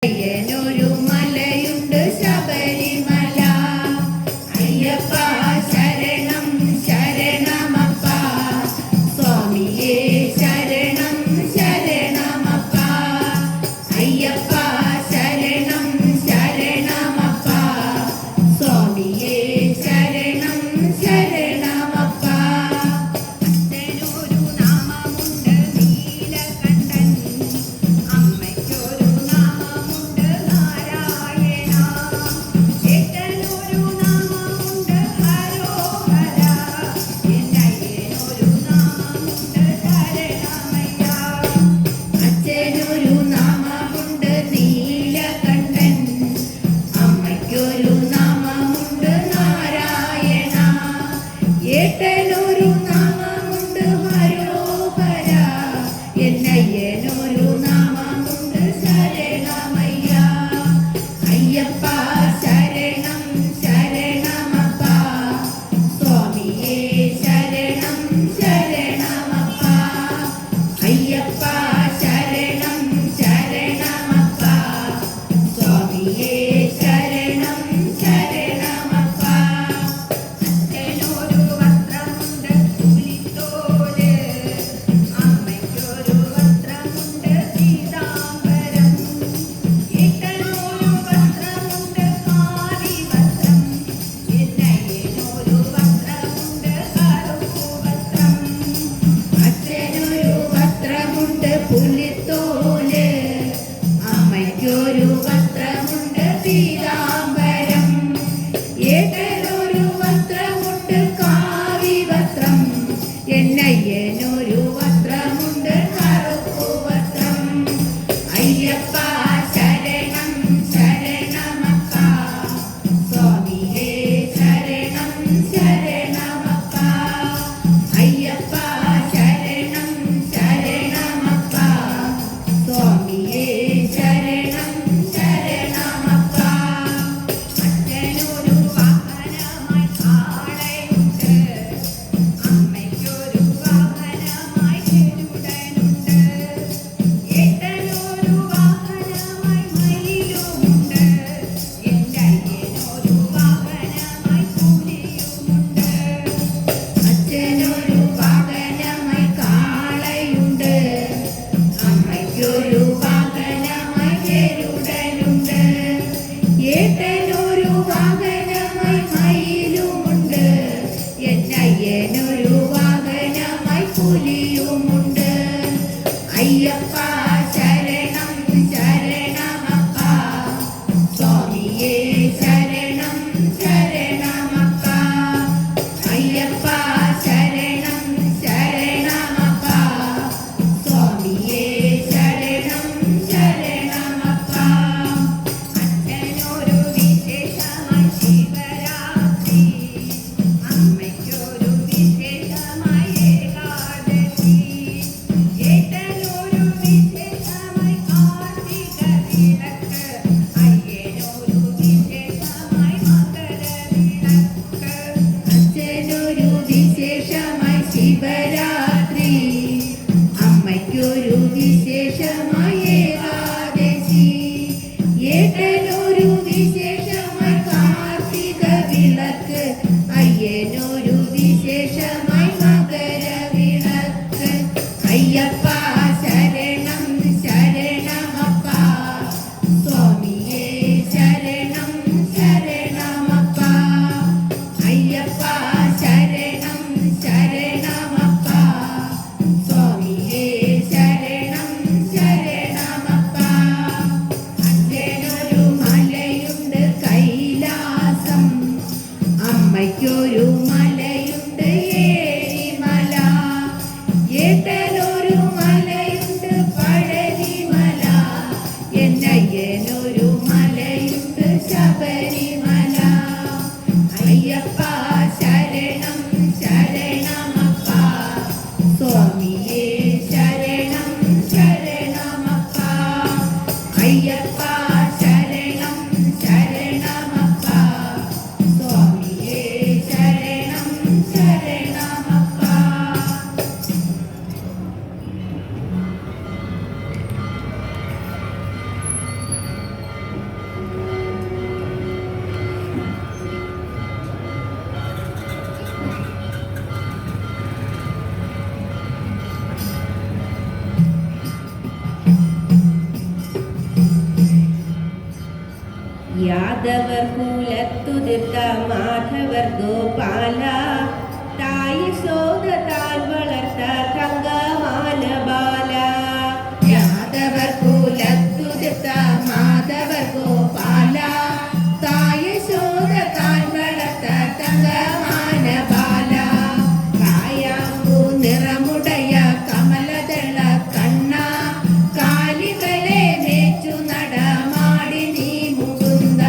അയ്യനൊരു മലയുണ്ട് ശബരിമല. അയ്യപ്പ ശരണം ശരണമപ്പ, സ്വാമിയേ ശരണം ശരണമപ്പ. അയ്യപ്പ ശരണം ശരണമപ്പ, സ്വാമിയേ ശരണം ശരണമപ്പ. അച്ഛനൊരു നാമമുണ്ട് നീലകണ്ഠൻ, അമ്മയ്ക്കൊരു ഏട്ടനൊരു നാമമുണ്ട് ഹരോഹര, എന്നയ്യനൊരു നാമമുണ്ട് ശരണമയ്യ. അയ്യപ്പ ശരണം ശരണമപ്പ, സ്വാമിയേ ശരണം ശരണമപ്പ. അയ്യപ്പ ശരണം ശരണമപ്പ, സ്വാമിയേ ശരണം ശരണമപ്പ. അച്ഛനൊരു വസ്ത്രമുണ്ട് പുലിത്തോല്, അമ്മയ്ക്കൊരു വസ്ത്രമുണ്ട് പീതാംബരം. ഏട്ടനൊരു വസ്ത്രമുണ്ട് കാവി വസ്ത്രം, എന്നയ്യനൊരു വസ്ത്രമുണ്ട് കറുപ്പു വസ്ത്രം. അച്ഛനൊരു വസ്ത്രമുണ്ട് പുലിത്തോല്, അമ്മയ്ക്കൊരു വസ്ത്രമുണ്ട് പീതാംബരം. ഏട്ടനൊരു വസ്ത്രമുണ്ട് കാവി വസ്ത്രം, എന്നയ്യനൊരു വസ്ത്രമുണ്ട് കറുപ്പു വസ്ത്രം. അയ്യപ്പ ശരണം ശരണമപ്പ, സ്വാമിയേ ശരണം ശരണമപ്പ. അയ്യപ്പ ശരണം ശരണമപ്പ, സ്വാമിയേ ശരണം ശരണമപ്പ. അച്ഛനൊരു വാഹനമായി കാളയുണ്ട്, അമ്മയ്ക്കൊരു വാഹനമായി ഗരുഡനുണ്ട്. ഏട്ടനൊരു വാഹനമായി മയിലുമുണ്ട്, എന്നയ്യനൊരു വാഹനമായി പുലിയുമുണ്ട്. അച്ഛനൊരു വാഹനമായി കാളയുണ്ട്, അമ്മയ്ക്കൊരു വാഹനമായി ഗരുഡനുണ്ട്. ഏട്ടനൊരു വാഹനമായി മയിലുമുണ്ട്, എന്നയ്യനൊരു വാഹനമായി പുലിയുമുണ്ട്. അയ്യപ്പ ശരണം ശരണമപ്പ, സ്വാമിയേ ശരണം ശരണമപ്പ. അയ്യപ്പ ശരണം ശരണമപ്പ, സ്വാമിയേ ശരണം ശരണമപ്പ. അച്ഛനൊരു വിശേഷമായി ശിവരാത്രി, അമ്മയ്ക്കൊരു വിശേഷമായി ഏകാദശി. ഏട്ടനൊരു വിശേഷമായി കാർത്തിക വിളക്ക്, അയ്യനൊരു വിശേഷമായി മകരവിളക്ക്. അച്ഛനൊരു വിശേഷമായി ശിവരാത്രി, അമ്മയ്ക്കൊരു വിശേഷമായി ഏകാദശി. ഏട്ടനൊരു വിശേഷമായി കാർത്തിക വിളക്ക്, അയ്യനൊരു വിശേഷമായി മകരവിളക്ക്. അയ്യപ്പ ശരണം ശരണമപ്പ, സ്വാമിയേ ശരണം ശരണമപ്പ. അയ്യപ്പ ശരണം ശരണമപ്പ, സ്വാമിയേ ശരണം ശരണമപ്പ. അച്ഛനൊരു മലയുണ്ട് കൈലാസം, അമ്മയ്ക്കൊരു മലയുണ്ട് ഏഴിമല. ഏട്ടനൊരു മലയുണ്ട് പഴനിമല, എന്നയ്യനൊരു മലയുണ്ട് ശബരിമല. അയ്യപ്പ ശരണം ശരണമപ്പ, സ്വാമിയേ ശരണം ശരണമപ്പ. അയ്യപ്പ ശരണം ശരണമപ്പ, സ്വാമിയേ ശരണം ശരണമപ്പ. യാദവർ കുലത്തുതിർത്ത മാധവർ ഗോപാല തായി ശോധ താൻ വളർത്ത തങ്കമാല ബാല. യാദവർ കുലത്തുതിർത്ത മാധവർ ഗോപാല തായ ശോധ താൻ വളർത്ത തങ്കമാല ബാല. കായാമ്പൂ നിറമുടയ കമലദള കണ്ണ കാലികളെ മേച്ചു നടമാടി നീ മുകുന്ദ.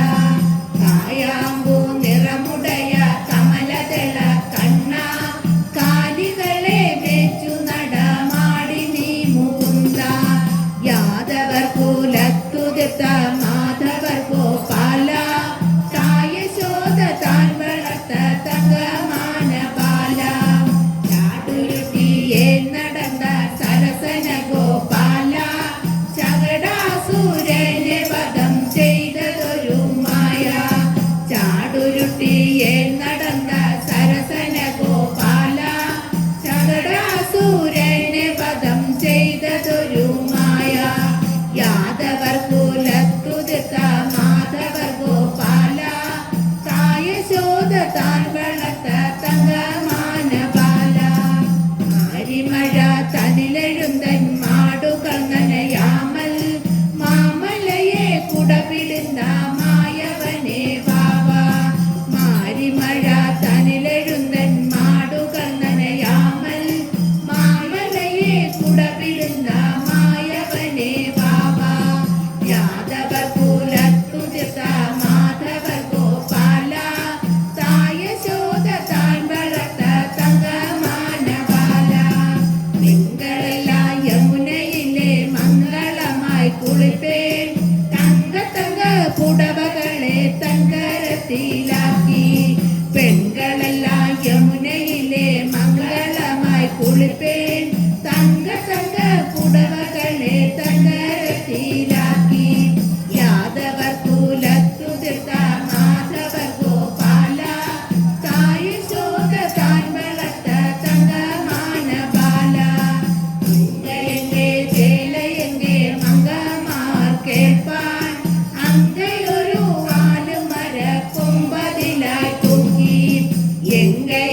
കായാമ്പൂ നിറമുടയ കമലദള കണ്ണ കാലികളെ മേച്ചു നടമാടി നീ മുകുന്ദ. യാദവർ കുലത്തുതിർത്ത മാധവർ ഗോപാല തായ ശോധ താൻ വളർത്ത തങ്കമാന ബാല. ചാടുരുട്ടിയെ നടന്ന സരസന ഗോപാല ശകടാസുരനെ വധം ചെയ്തതൊരു മായ. ചാടുരുട്ടിയെ നടന്ന സരസന ഗോപാല ശകടാസുരനെ വധം ചെയ്തതൊരു മായ. യാദവർ കുലത്തുതിർത്ത മാധവർ ഗോപാല തായ ശോധ താൻ വളർത്ത തങ്കമാന ബാല. ആരിമഴ തനിലെഴുന്തൻ മാടുകൾ നനയാമൽ മാമലയെ കുടപിടുന്ന മായവനെ വാവ. മാരിമഴ തനിലെഴുന്തൻ മാടുകൾ നനയാമൽ മാമലയെ കുടപിടുന്ന മായവനെ വാവ. യാദവർ കുലത്തുതിർത്ത മാധവർ ഗോപാല തായ ശോധ താൻ വളർത്ത തങ്കമാന ബാല. നിങ്ങളെല്ലാം യമുനയിലെ മംഗളമായി കുളിപ്പേൻ തങ്ക പുടവകളെ തങ്കരത്തിലാക്കി. പെൺകളെല്ലാം യമുനയിലെ മംഗളമായി കുളിപ്പേൻ തങ്ക പുടവകളെ തങ്കരത്തിലാക്കി. യാദവർ കുലത്തുതിർത്ത മാധവർ ഗോപാല തായ ശോധ താൻ വളർത്ത തങ്കമാന ബാല. എങ്കെ ചേലയെങ്കെ മംഗമാർ കേൾപ്പാൻ അങ്ങയൊരു ആലുമര കൊമ്പതിലായി തൂക്കി. എങ്കെ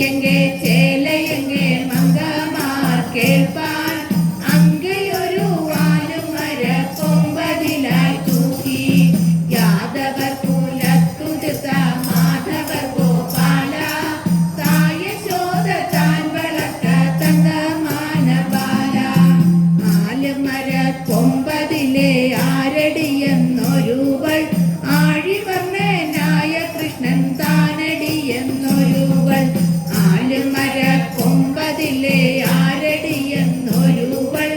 ചേലയെങ്കെ മംഗമാർ കേൾപ്പാൻ അങ്ങയൊരു ആലുമര കൊമ്പതിലായി തൂക്കി. യാദവർ കുലത്തുതിർത്ത മാധവർ ഗോപാല തായ ശോധ താൻ വളർത്ത തങ്കമാന ബാല. ആലുമര കൊമ്പതിലെ ആരടിയെന്നൊരുവൾ ആഴിവർണ്ണനായ കൃഷ്ണൻ താനടിയെന്നൊരുവൾ. ആലുമര കൊമ്പതിലെ ആരടിയെന്നൊരുവൾ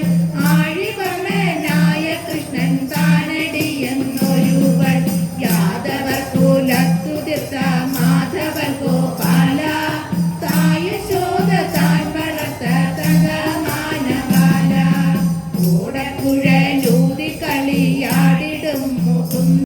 ആഴിവർണ്ണനായ കൃഷ്ണൻ താനടിയെന്നൊരുവൾ. യാദവർ കുലത്തുതിർത്ത മാധവർ ഗോപാല